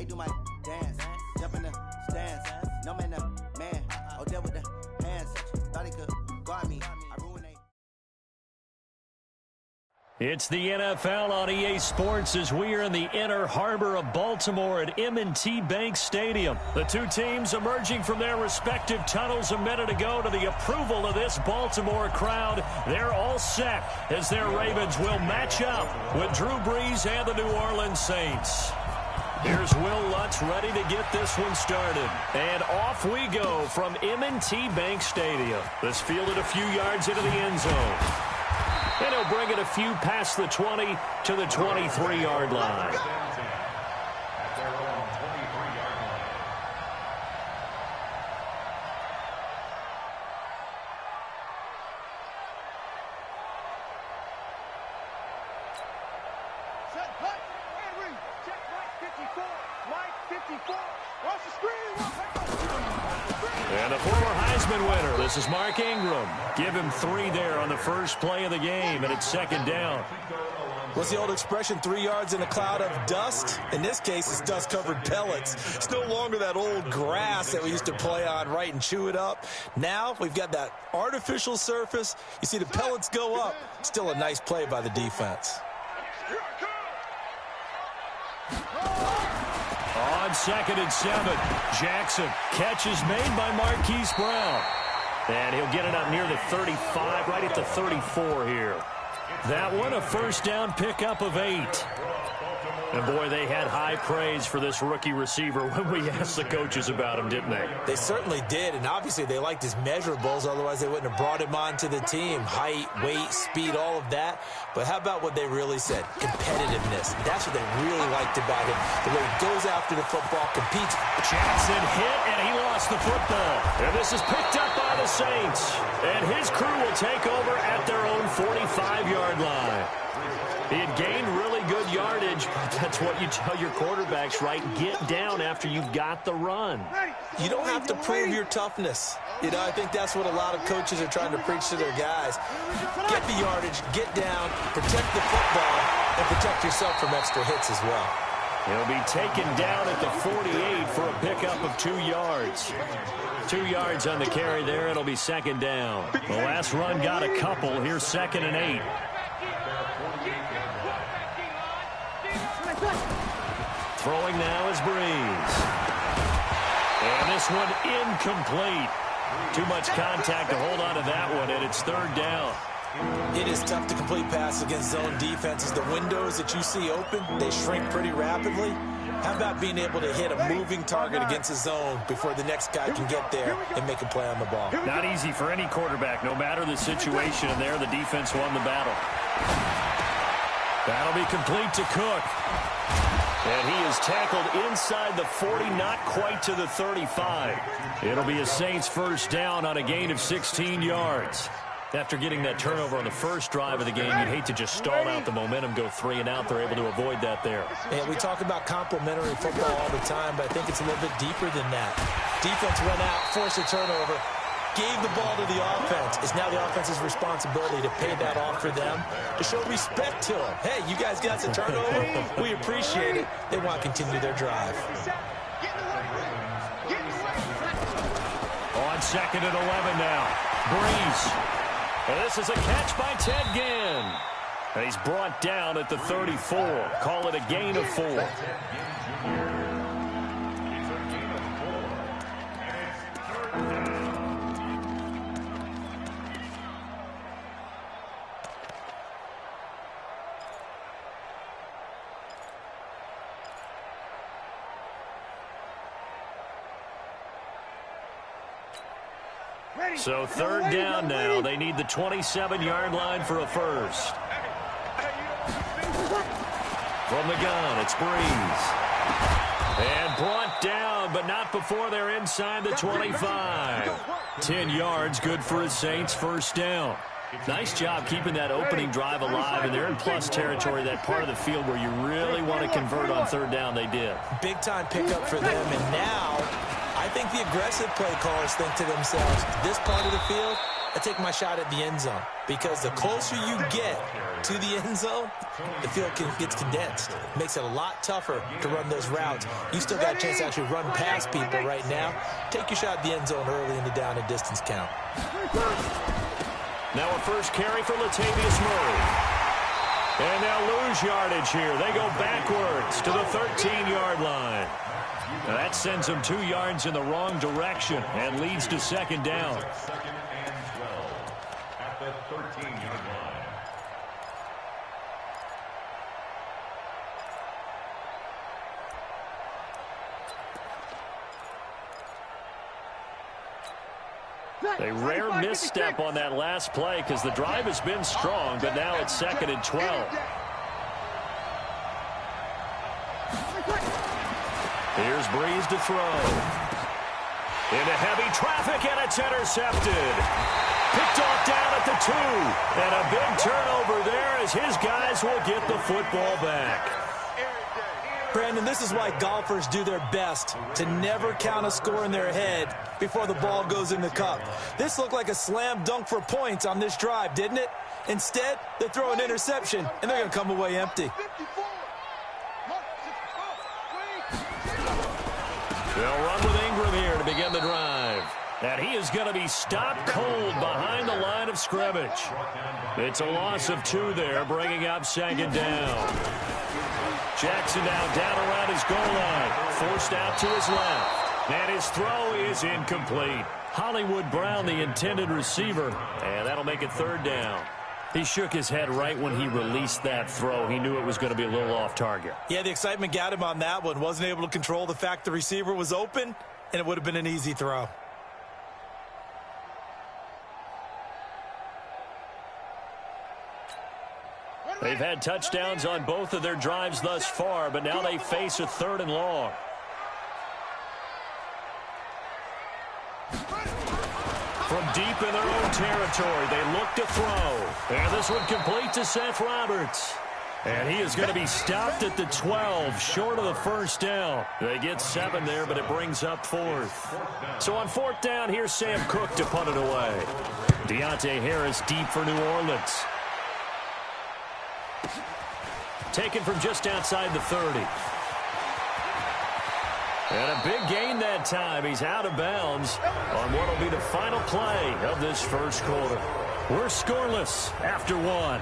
do my dance. Jump in the stands. No man, man. Oh, there with the hands. Thought he could guard me. I ruined it. It's the NFL on EA Sports as we are in the inner harbor of Baltimore at M&T Bank Stadium. The two teams emerging from their respective tunnels a minute ago to the approval of this Baltimore crowd. They're all set as their Ravens will match up with Drew Brees and the New Orleans Saints. Here's Will Lutz ready to get this one started. And off we go from M&T Bank Stadium. This fielded a few yards into the end zone. And he'll bring it a few past the 20 to the 23-yard line. Set, hut, and read. Check Mike 54. Mike 54. Watch the screen. And the former Heisman winner, this is Mark Ingram. Give him 3 there on the first play of the game, and it's second down. What's the old expression, 3 yards in a cloud of dust? In this case, it's dust-covered pellets. It's no longer that old grass that we used to play on, right, and chew it up. Now we've got that artificial surface. You see the pellets go up. Still a nice play by the defense. On 2nd and 7, Jackson. Catch is made by Marquise Brown. And he'll get it up near the 35, right at the 34 here. That one, a first down pickup of 8. And, boy, they had high praise for this rookie receiver when we asked the coaches about him, didn't they? They certainly did, and obviously they liked his measurables. Otherwise, they wouldn't have brought him onto the team. Height, weight, speed, all of that. But how about what they really said? Competitiveness. That's what they really liked about him. The way he goes after the football, competes. Jackson hit, and he lost the football. And this is picked up by the Saints. And his crew will take over at their own 45-yard line. He had gained really good yardage, but that's what you tell your quarterbacks, right? Get down after you've got the run. You don't have to prove your toughness. You know, I think that's what a lot of coaches are trying to preach to their guys. Get the yardage, get down, protect the football, and protect yourself from extra hits as well. He'll be taken down at the 48 for a pickup of 2 yards. 2 yards on the carry there. It'll be second down. The last run got a couple. Here's 2nd and 8. Throwing now is Brees. And this one incomplete. Too much contact to hold on to that one, and it's 3rd down. It is tough to complete passes against zone defenses. The windows that you see open, they shrink pretty rapidly. How about being able to hit a moving target against a zone before the next guy can get there and make a play on the ball? Not easy for any quarterback, no matter the situation. And there, the defense won the battle. That'll be complete to Cook. And he is tackled inside the 40, not quite to the 35. It'll be a Saints first down on a gain of 16 yards. After getting that turnover on the first drive of the game, you'd hate to just stall out the momentum, go 3 and out. They're able to avoid that there. And we talk about complementary football all the time, but I think it's a little bit deeper than that. Defense went out, forced a turnover, gave the ball to the offense. It's now the offense's responsibility to pay that off for them, to show respect to them. Hey, you guys got the turnover. We appreciate it. They want to continue their drive. On 2nd and 11 now. Brees. And this is a catch by Ted Ginn. And he's brought down at the 34. Call it a gain of 4. So 3rd down now. They need the 27-yard line for a first. From the gun, it's Brees. And brought down, but not before they're inside the 25. 10 yards, good for a Saints first down. Nice job keeping that opening drive alive, and they're in plus territory, that part of the field where you really want to convert on 3rd down. They did. Big-time pickup for them, and now I think the aggressive play callers think to themselves, this part of the field, I take my shot at the end zone, because the closer you get to the end zone, the field gets condensed. It makes it a lot tougher to run those routes. You still got a chance to actually run past people right now. Take your shot at the end zone early in the down and distance count. Now a first carry for Latavius Murray. And they'll lose yardage here. They go backwards to the 13-yard line. Now that sends them 2 yards in the wrong direction and leads to second down. Second and 12 at the 13-yard line. A rare misstep on that last play because the drive has been strong, but now it's second and 12. Here's Breeze to throw. Into heavy traffic, and it's intercepted. Picked off down at the 2. And a big turnover there as his guys will get the football back. Brandon, this is why golfers do their best to never count a score in their head before the ball goes in the cup. This looked like a slam dunk for points on this drive, didn't it? Instead, they throw an interception, and they're going to come away empty. They'll run with Ingram here to begin the drive. And he is going to be stopped cold behind the line of scrimmage. It's a loss of 2 there, bringing up second down. Jackson now down around his goal line, forced out to his left. And his throw is incomplete. Hollywood Brown, the intended receiver, and that'll make it third down. He shook his head right when he released that throw. He knew it was going to be a little off target. Yeah, the excitement got him on that one. Wasn't able to control the fact the receiver was open, and it would have been an easy throw. They've had touchdowns on both of their drives thus far, but now they face a 3rd and long. From deep in their own territory, they look to throw. And this one complete to Seth Roberts. And he is going to be stopped at the 12, short of the first down. They get 7 there, but it brings up 4th. So on 4th down, here's Sam Cook to punt it away. Deontay Harris deep for New Orleans. Taken from just outside the 30. And a big gain that time. He's out of bounds on what will be the final play of this first quarter. We're scoreless after 1.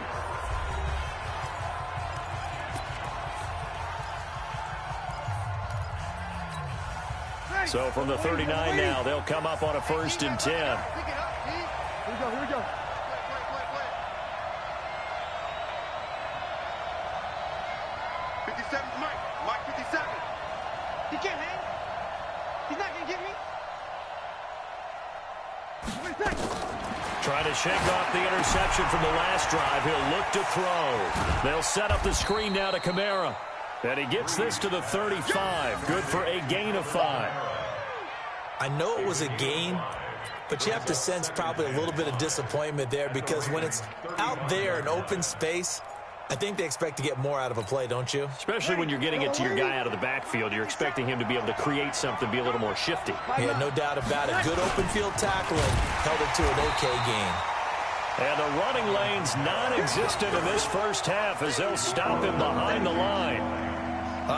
So from the 39 now, they'll come up on a 1st and 10. Here we go. Mike 57. He can't hang. He's not going to get me. Trying to shake off the interception from the last drive. He'll look to throw. They'll set up the screen now to Kamara. And he gets this to the 35. Good for a gain of 5. I know it was a gain, but you have to sense probably a little bit of disappointment there, because when it's out there in open space, I think they expect to get more out of a play, don't you? Especially when you're getting it to your guy out of the backfield. You're expecting him to be able to create something, be a little more shifty. Yeah, no doubt about it. Good open field tackling held it to an okay gain. And the running lane's non-existent in this first half as they'll stop him behind the line.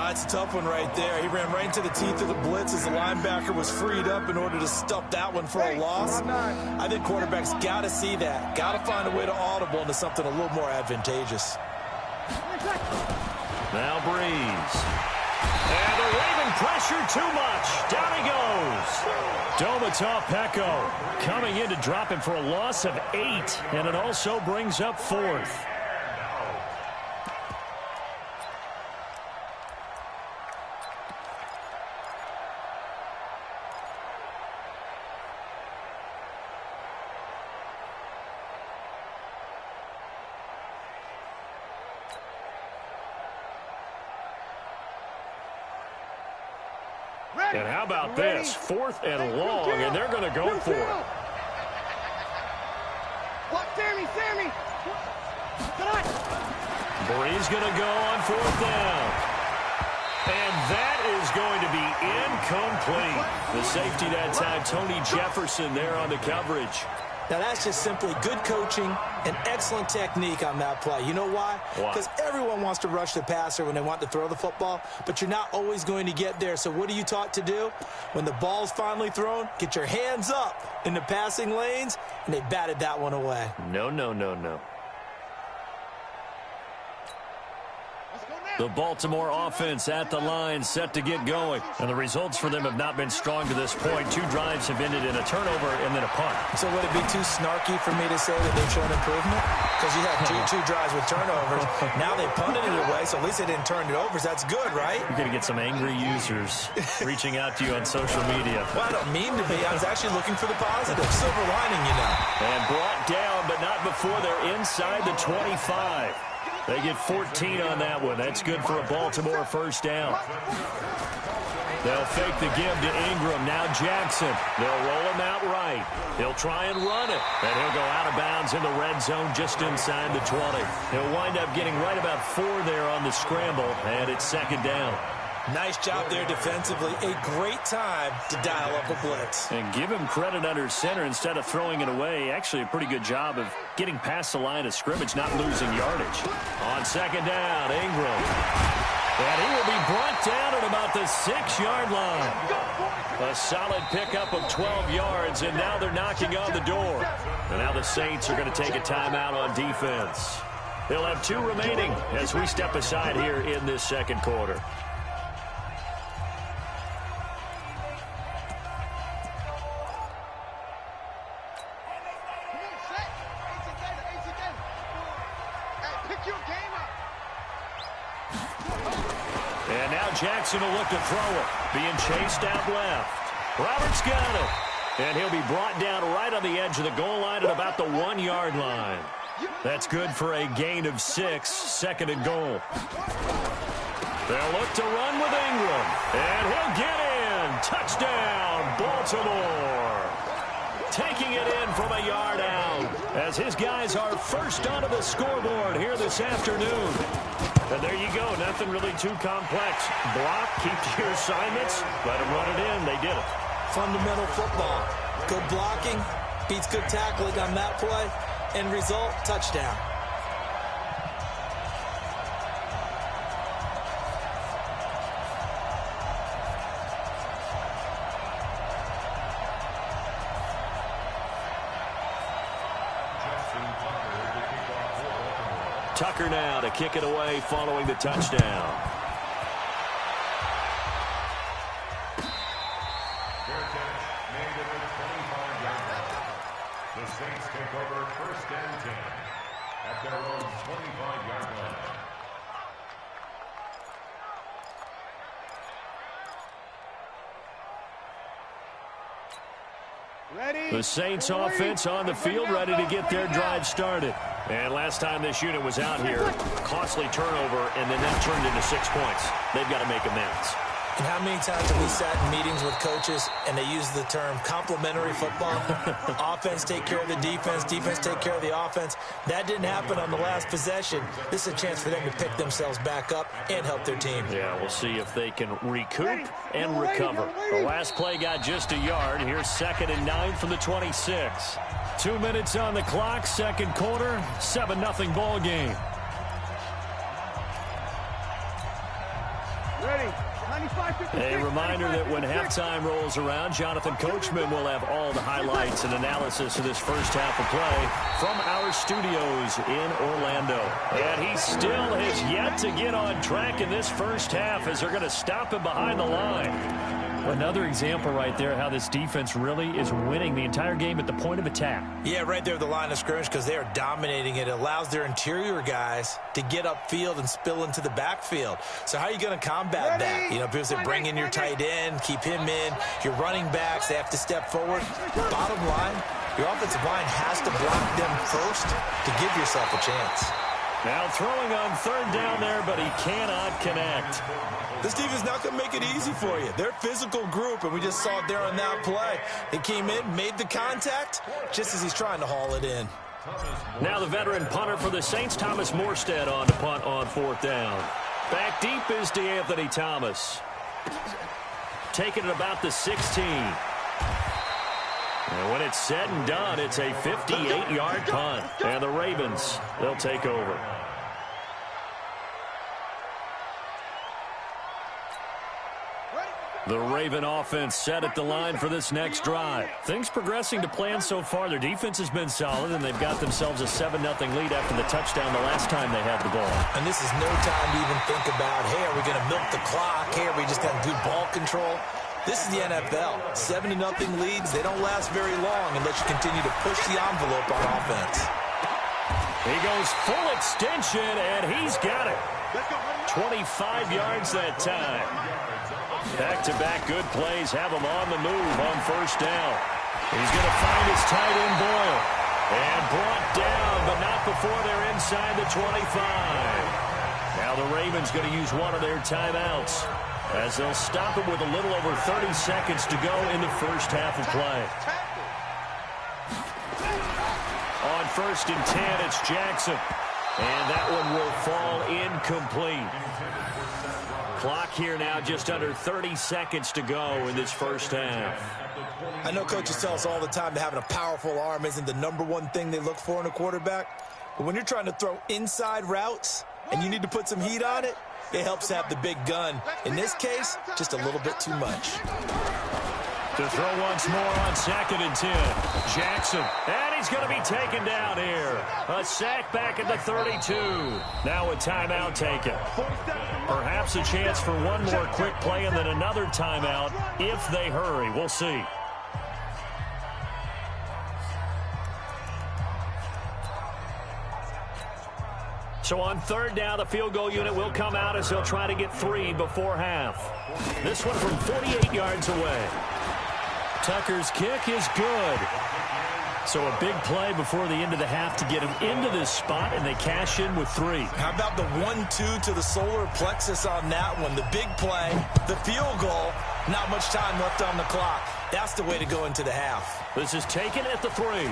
It's a tough one right there. He ran right into the teeth of the blitz as the linebacker was freed up in order to stuff that one for a loss. I think quarterbacks got to see that. Got to find a way to audible into something a little more advantageous. Now Breeze. And the Raven pressure too much. Down he goes. Domata Peko coming in to drop him for a loss of 8. And it also brings up 4th. And how about this? 4th and long, and they're going to go for it. What, Sammy? Breeze going to go on 4th down. And that is going to be incomplete. The safety that time, Tony Jefferson there on the coverage. Now, that's just simply good coaching and excellent technique on that play. You know why? Because everyone wants to rush the passer when they want to throw the football, but you're not always going to get there. So what are you taught to do? When the ball's finally thrown, get your hands up in the passing lanes, and they batted that one away. No, no, no, no. The Baltimore offense at the line, set to get going. And the results for them have not been strong to this point. 2 drives have ended in a turnover and then a punt. So would it be too snarky for me to say that they've shown improvement? Because you had two drives with turnovers. Now they punted it away, so at least they didn't turn it over. So that's good, right? You're going to get some angry users reaching out to you on social media. Well, I don't mean to be. I was actually looking for the positive. Silver lining, you know. And brought down, but not before they're inside the 25. They get 14 on that one. That's good for a Baltimore first down. They'll fake the give to Ingram. Now Jackson. They'll roll him out right. He'll try and run it. And he'll go out of bounds in the red zone just inside the 20. He'll wind up getting right about 4 there on the scramble. And it's second down. Nice job there defensively. A great time to dial up a blitz. And give him credit under center instead of throwing it away. Actually a pretty good job of getting past the line of scrimmage, not losing yardage. On second down, Ingram. And he will be brought down at about the 6-yard line. A solid pickup of 12 yards, and now they're knocking on the door. And now the Saints are going to take a timeout on defense. They'll have 2 remaining as we step aside here in this second quarter. And now Jackson will look to throw it. Being chased out left. Roberts got it. And he'll be brought down right on the edge of the goal line at about the 1-yard line. That's good for a gain of 6, second and goal. They'll look to run with Ingram. And he'll get in. Touchdown, Baltimore. Taking it in from a yard out as his guys are first onto the scoreboard here this afternoon. And there you go. Nothing really too complex. Block, keep to your assignments, let them run it in. They did it. Fundamental football. Good blocking beats good tackling on that play. End result, touchdown. Tucker now to kick it away following the touchdown. The Saints take over first and 10 at their own 25-yard line. The Saints offense on the field, ready to get their drive started. And last time this unit was out here, costly turnover, and then that turned into 6 points. They've got to make amends. And how many times have we sat in meetings with coaches and they use the term complementary football? Offense take care of the defense, defense take care of the offense. That didn't happen on the last possession. This is a chance for them to pick themselves back up and help their team. Yeah, we'll see if they can recoup and recover. The last play got just a yard. Here's 2nd and 9 from the 26. 2 minutes on the clock, second quarter, 7-0 ball game. Ready. A reminder that when halftime rolls around, Jonathan Coachman will have all the highlights and analysis of this first half of play from our studios in Orlando. And he still has yet to get on track in this first half as they're going to stop him behind the line. Another example right there how this defense really is winning the entire game at the point of attack. Yeah, right there at the line of scrimmage because they are dominating it. It allows their interior guys to get upfield and spill into the backfield. So how are you going to combat that? You know, because they bring in your tight end, keep him in. Your running backs, they have to step forward. Bottom line, your offensive line has to block them first to give yourself a chance. Now throwing on 3rd down there, but he cannot connect. This defense is not going to make it easy for you. They're a physical group, and we just saw it there on that play. He came in, made the contact, just as he's trying to haul it in. Now the veteran punter for the Saints, Thomas Morstead, on to punt on 4th down. Back deep is DeAnthony Thomas. Taking it about the 16. And when it's said and done, it's a 58-yard punt. And the Ravens, they'll take over. The Raven offense set at the line for this next drive. Things progressing to plan so far. Their defense has been solid, and they've got themselves a 7-0 lead after the touchdown the last time they had the ball. And this is no time to even think about, hey, are we going to milk the clock? Hey, are we just going to do ball control? This is the NFL. 7-0 leads, they don't last very long unless you continue to push the envelope on offense. He goes full extension, and he's got it. 25 yards that time. Back-to-back good plays have him on the move on first down. He's going to find his tight end Boyle. And brought down, but not before they're inside the 25. Now the Ravens going to use one of their timeouts, as they'll stop it with a little over 30 seconds to go in the first half of play. On 1st and 10, it's Jackson. And that one will fall incomplete. Clock here now, just under 30 seconds to go in this first half. I know coaches tell us all the time that having a powerful arm isn't the #1 thing they look for in a quarterback. But when you're trying to throw inside routes and you need to put some heat on it, it helps have the big gun. In this case, just a little bit too much. To throw once more on 2nd and 10. Jackson. And he's going to be taken down here. A sack back at the 32. Now a timeout taken. Perhaps a chance for one more quick play and then another timeout if they hurry. We'll see. So on 3rd down, the field goal unit will come out as they'll try to get 3 before half. This one from 48 yards away. Tucker's kick is good. So a big play before the end of the half to get him into this spot, and they cash in with 3. How about the 1-2 to the solar plexus on that one? The big play, the field goal, not much time left on the clock. That's the way to go into the half. This is taken at the 3.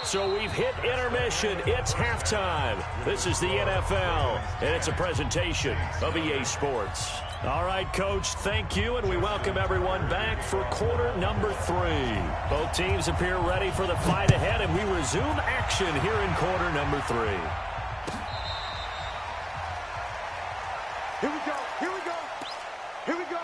So we've hit intermission. It's halftime. This is the NFL, and it's a presentation of EA Sports. All right, Coach, thank you, and we welcome everyone back for quarter number 3. Both teams appear ready for the fight ahead, and we resume action here in quarter number 3. Here we go. Here we go. Here we go.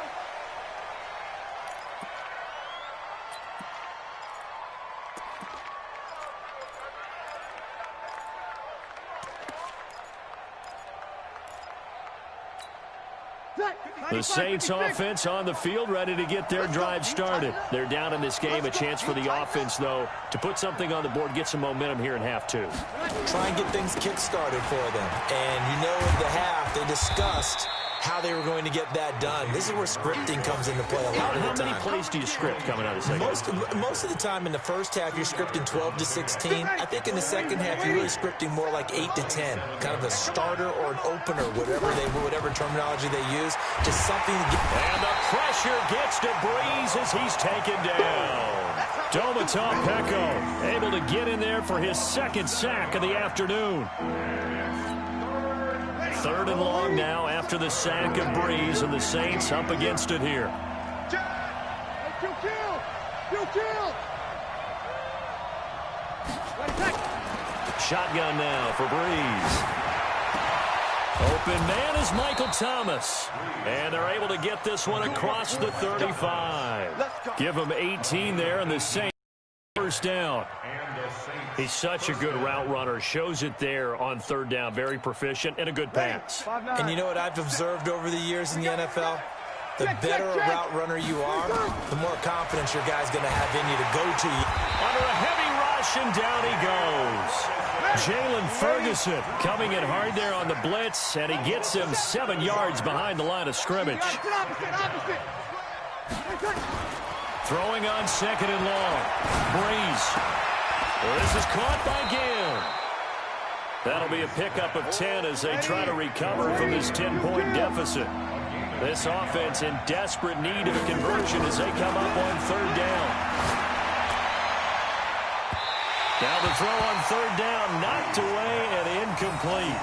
The Saints offense on the field, ready to get their drive started. They're down in this game. A chance for the offense, though, to put something on the board, get some momentum here in half 2. Try and get things kick-started for them. And you know in the half, they discussed how they were going to get that done. This is where scripting comes into play a lot of the time. How many plays do you script coming out of the second? Most of the time in the first half, you're scripting 12 to 16. I think in the second half, you're really scripting more like 8 to 10. Kind of a starter or an opener, whatever terminology they use. Just something to get. And the pressure gets to Breeze as he's taken down. Domata Peko able to get in there for his 2nd sack of the afternoon. 3rd and long now after the sack of Breeze, and the Saints up against it here. Shotgun now for Breeze. Open man is Michael Thomas. And they're able to get this one across the 35. Give him 18 there, and the Saints first down. He's such a good route runner. Shows it there on 3rd down. Very proficient and a good pass. And you know what I've observed over the years in the NFL? The better a route runner you are, the more confidence your guy's going to have in you to go to you. Under a heavy rush, and down he goes. Jalen Ferguson coming in hard there on the blitz, and he gets him 7 yards behind the line of scrimmage. Throwing on 2nd and long. Breeze. This is caught by Gill. That'll be a pickup of 10 as they try to recover from this 10-point deficit. This offense in desperate need of a conversion as they come up on 3rd down. Now the throw on 3rd down, knocked away and incomplete.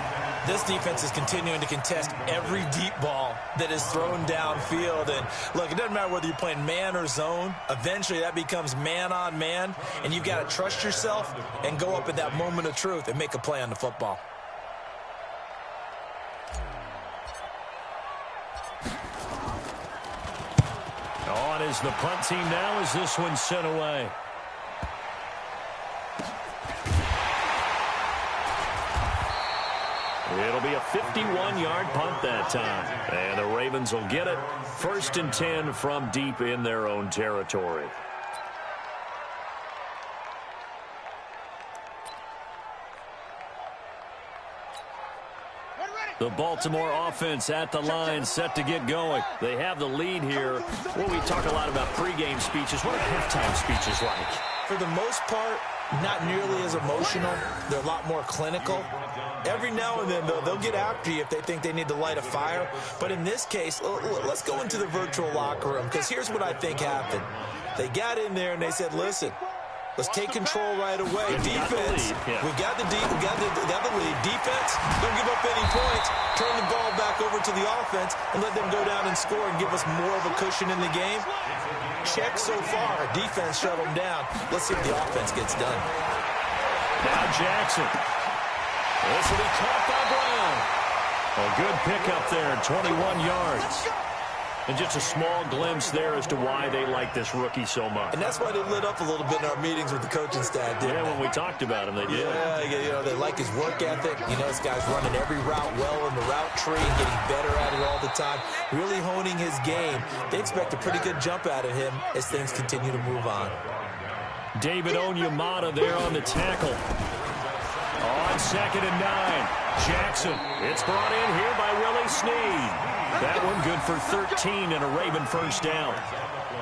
This defense is continuing to contest every deep ball that is thrown downfield. And look, it doesn't matter whether you're playing man or zone. Eventually that becomes man on man, and you've got to trust yourself and go up at that moment of truth and make a play on the football. On is the punt team now as this one's sent away. It'll be a 51-yard punt that time. And the Ravens will get it. 1st and 10 from deep in their own territory. The Baltimore offense at the line, set to get going. They have the lead here. Well, we talk a lot about pregame speeches. What are halftime speeches like? For the most part, not nearly as emotional. They're a lot more clinical. Every now and then, though, they'll get after you if they think they need to light a fire. But in this case, let's go into the virtual locker room, because here's what I think happened. They got in there and they said, listen, let's take control right away. Defense, we got the lead. Defense, don't give up any points. Turn the ball back over to the offense and let them go down and score and give us more of a cushion in the game. Check so far. Defense shut them down. Let's see if the offense gets done. Now Jackson. This will be caught by Brown. A good pickup there, 21 yards. And just a small glimpse there as to why they like this rookie so much. And that's why they lit up a little bit in our meetings with the coaching staff, didn't they? When we talked about him, they did. Yeah, they like his work ethic. You know, this guy's running every route well in the route tree and getting better at it all the time, really honing his game. They expect a pretty good jump out of him as things continue to move on. David Onyemata there on the tackle. On 2nd and 9, Jackson. It's brought in here by Willie Snead. That one good for 13 and a Raven first down.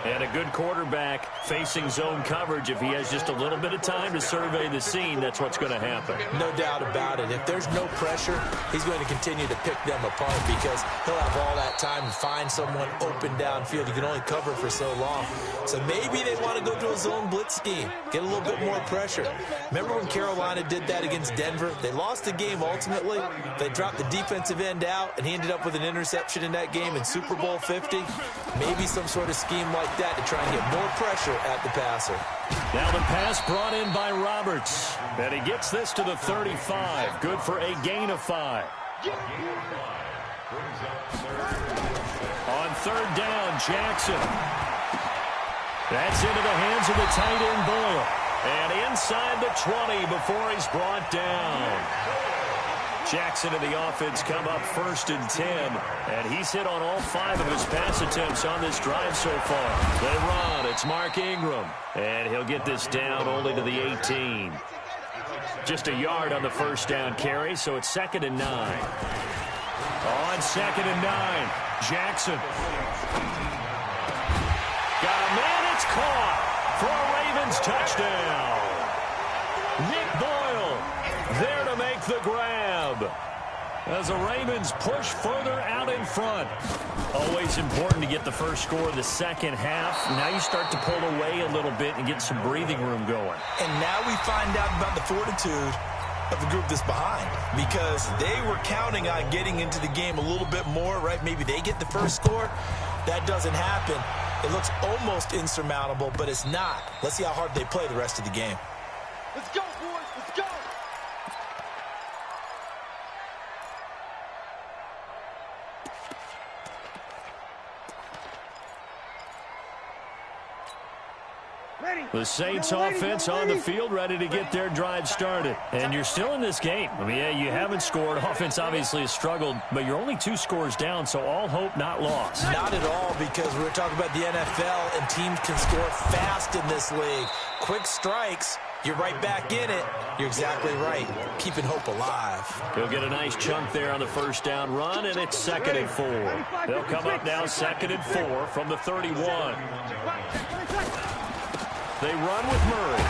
And a good quarterback facing zone coverage. If he has just a little bit of time to survey the scene, that's what's going to happen. No doubt about it. If there's no pressure, he's going to continue to pick them apart because he'll have all that time to find someone open downfield. He can only cover for so long. So maybe they want to go to a zone blitz scheme, get a little bit more pressure. Remember when Carolina did that against Denver? They lost the game ultimately. They dropped the defensive end out, and he ended up with an interception in that game in Super Bowl 50. Maybe some sort of scheme like that to try and get more pressure at the passer. Now the pass brought in by Roberts. And he gets this to the 35. Good for a gain of 5. On 3rd down, Jackson. That's into the hands of the tight end, Boyle. And inside the 20 before he's brought down. Jackson and the offense come up 1st and 10. And he's hit on all 5 of his pass attempts on this drive so far. They run. It's Mark Ingram. And he'll get this down only to the 18. Just a yard on the first down carry, so it's 2nd and 9. On 2nd and 9, Jackson. Got a man, it's caught for a Ravens touchdown. Nick Boyle there to make the grab. As the Ravens push further out in front. Always important to get the first score of the second half. Now you start to pull away a little bit and get some breathing room going. And now we find out about the fortitude of the group that's behind, because they were counting on getting into the game a little bit more, right? Maybe they get the first score. That doesn't happen. It looks almost insurmountable, but it's not. Let's see how hard they play the rest of the game. Let's go, boys. Let's go. The Saints offense on the field, ready to get their drive started. And you're still in this game. I mean, yeah, you haven't scored. Offense obviously has struggled, but you're only 2 scores down, so all hope not lost. Not at all, because we're talking about the NFL, and teams can score fast in this league. Quick strikes, you're right back in it. You're exactly right. Keeping hope alive. He'll get a nice chunk there on the first down run, and it's 2nd and 4. They'll come up now 2nd and 4 from the 31. They run with Murray.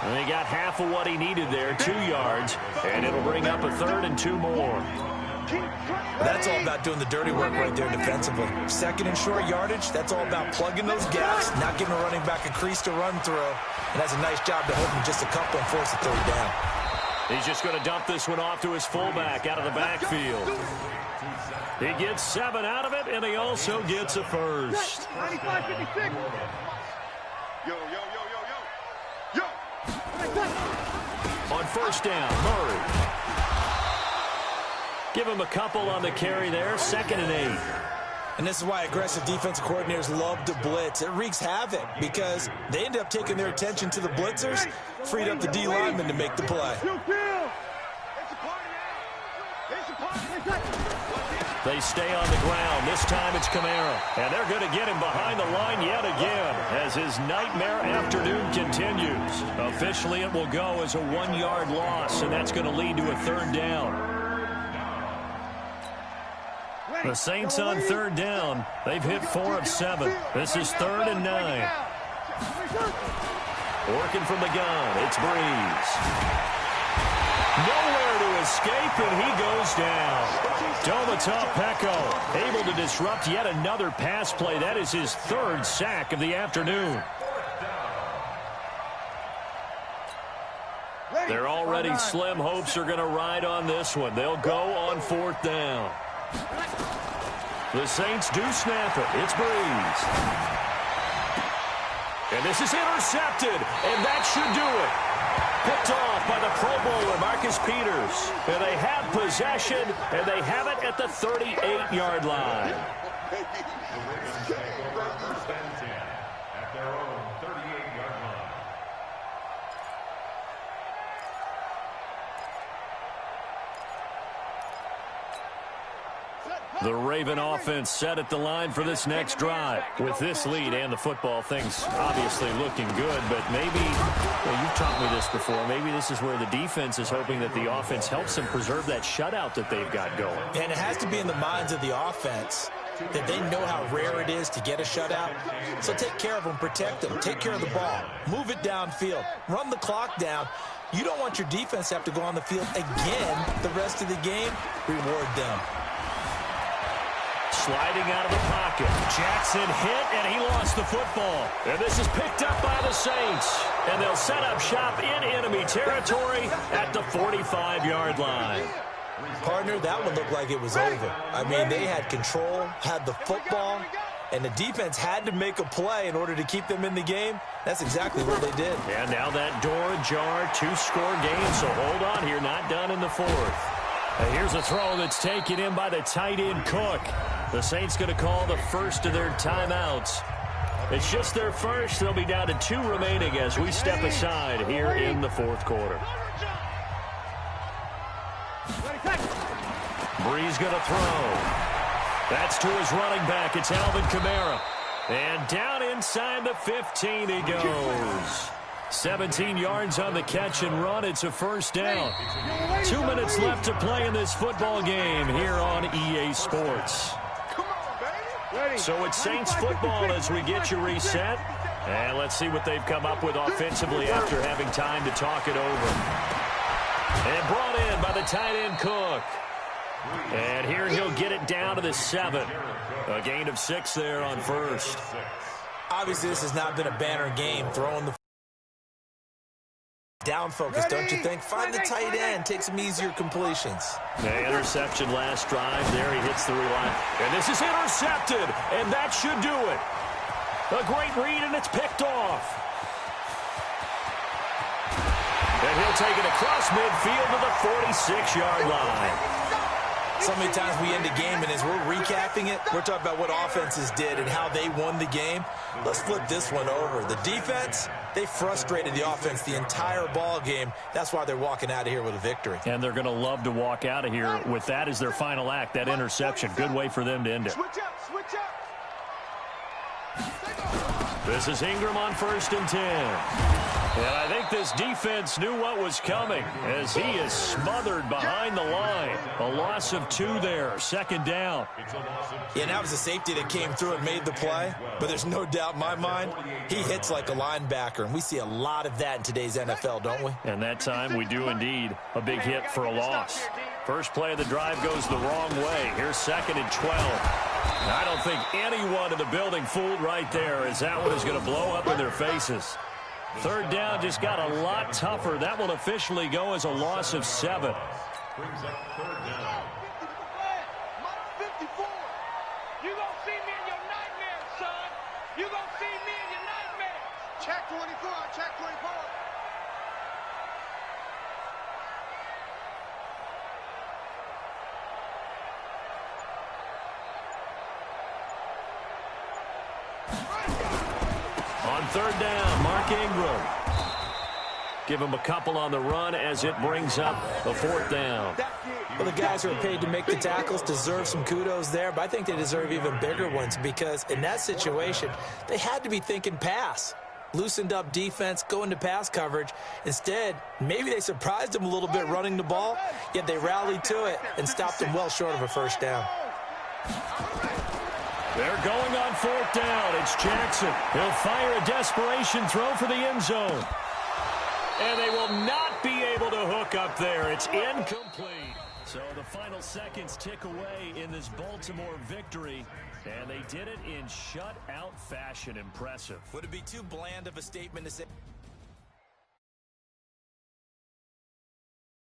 And they got half of what he needed there, 2 yards, and it'll bring up a 3rd and 2 more. That's all about doing the dirty work right there defensively. 2nd and short yardage, that's all about plugging those gaps, not giving a running back a crease to run through. And that's a nice job to hold him just a couple and force a 3rd down. He's just going to dump this one off to his fullback out of the backfield. He gets 7 out of it, and he also gets a first. 95-56. Yo. On first down, Murray. Give him a couple on the carry there, 2nd and 8. And this is why aggressive defensive coordinators love to blitz. It wreaks havoc because they end up taking their attention to the blitzers, freed up the D lineman to make the play. They stay on the ground. This time it's Kamara. And they're going to get him behind the line yet again as his nightmare afternoon continues. Officially, it will go as a 1-yard loss, and that's going to lead to a 3rd down. The Saints on 3rd down. They've hit 4 of 7. This is 3rd and 9. Working from the gun. It's Breeze. Nowhere to escape, and he goes down. Domata-Peko able to disrupt yet another pass play. That is his 3rd sack of the afternoon. Their already slim hopes are going to ride on this one. They'll go on 4th down. The Saints do snap it. It's Breeze. And this is intercepted, and that should do it. Picked off by the Pro Bowler, Marcus Peters. And they have possession, and they have it at the 38-yard line. First and 10 at their own 38-yard line. The Raven offense set at the line for this next drive. With this lead and the football, things obviously looking good, but maybe, well, you've taught me this before, maybe this is where the defense is hoping that the offense helps them preserve that shutout that they've got going. And it has to be in the minds of the offense that they know how rare it is to get a shutout. So take care of them, protect them, take care of the ball, move it downfield, run the clock down. You don't want your defense to have to go on the field again the rest of the game. Reward them. Sliding out of the pocket. Jackson hit, and he lost the football. And this is picked up by the Saints. And they'll set up shop in enemy territory at the 45-yard line. Partner, that one looked like it was over. I mean, they had control, had the football, and the defense had to make a play in order to keep them in the game. That's exactly what they did. And now that door ajar, 2-score game, so hold on here, not done in the 4th. And here's a throw that's taken in by the tight end Cook. The Saints going to call the first of their timeouts. It's just their first. They'll be down to 2 remaining as we step aside here in the 4th quarter. Breeze going to throw. That's to his running back. It's Alvin Kamara. And down inside the 15 he goes. 17 yards on the catch and run. It's a first down. 2 minutes left to play in this football game here on EA Sports. So it's Saints football as we get you reset. And let's see what they've come up with offensively after having time to talk it over. And brought in by the tight end Cook. And here he'll get it down to the 7. A gain of 6 there on first. Obviously, this has not been a banner game. Throwing the down focus, don't you think? Find the tight end. Take some easier completions. The interception last drive. There he hits the reline. And this is intercepted. And that should do it. A great read, and it's picked off. And he'll take it across midfield to the 46-yard line. So many times we end a game, and as we're recapping it, we're talking about what offenses did and how they won the game. Let's flip this one over. The defense, they frustrated the offense the entire ball game. That's why they're walking out of here with a victory. And they're going to love to walk out of here with that as their final act, that interception. Good way for them to end it. Switch up. This is Ingram on 1st and 10. And I think this defense knew what was coming as he is smothered behind the line. A loss of 2 there, 2nd down. Yeah, and that was a safety that came through and made the play. But there's no doubt in my mind, he hits like a linebacker. And we see a lot of that in today's NFL, don't we? And that time we do indeed. A big hit for a loss. First play of the drive goes the wrong way. Here's 2nd and 12. I don't think anyone in the building fooled right there as that one is going to blow up in their faces. Third down just got a lot tougher. That will officially go as a loss of 7. Brings up third down. 54. You gonna see me in your nightmares, son. You gonna see me in your nightmares. Check 24. Check 24. On third down, Mark Ingram. Give him a couple on the run as it brings up the 4th down. Well, the guys who are paid to make the tackles deserve some kudos there, but I think they deserve even bigger ones because in that situation, they had to be thinking pass. Loosened up defense, going to pass coverage. Instead, maybe they surprised them a little bit running the ball, yet they rallied to it and stopped them well short of a first down. They're going on 4th down. It's Jackson. He'll fire a desperation throw for the end zone. And they will not be able to hook up there. It's incomplete. So the final seconds tick away in this Baltimore victory. And they did it in shutout fashion. Impressive. Would it be too bland of a statement to say?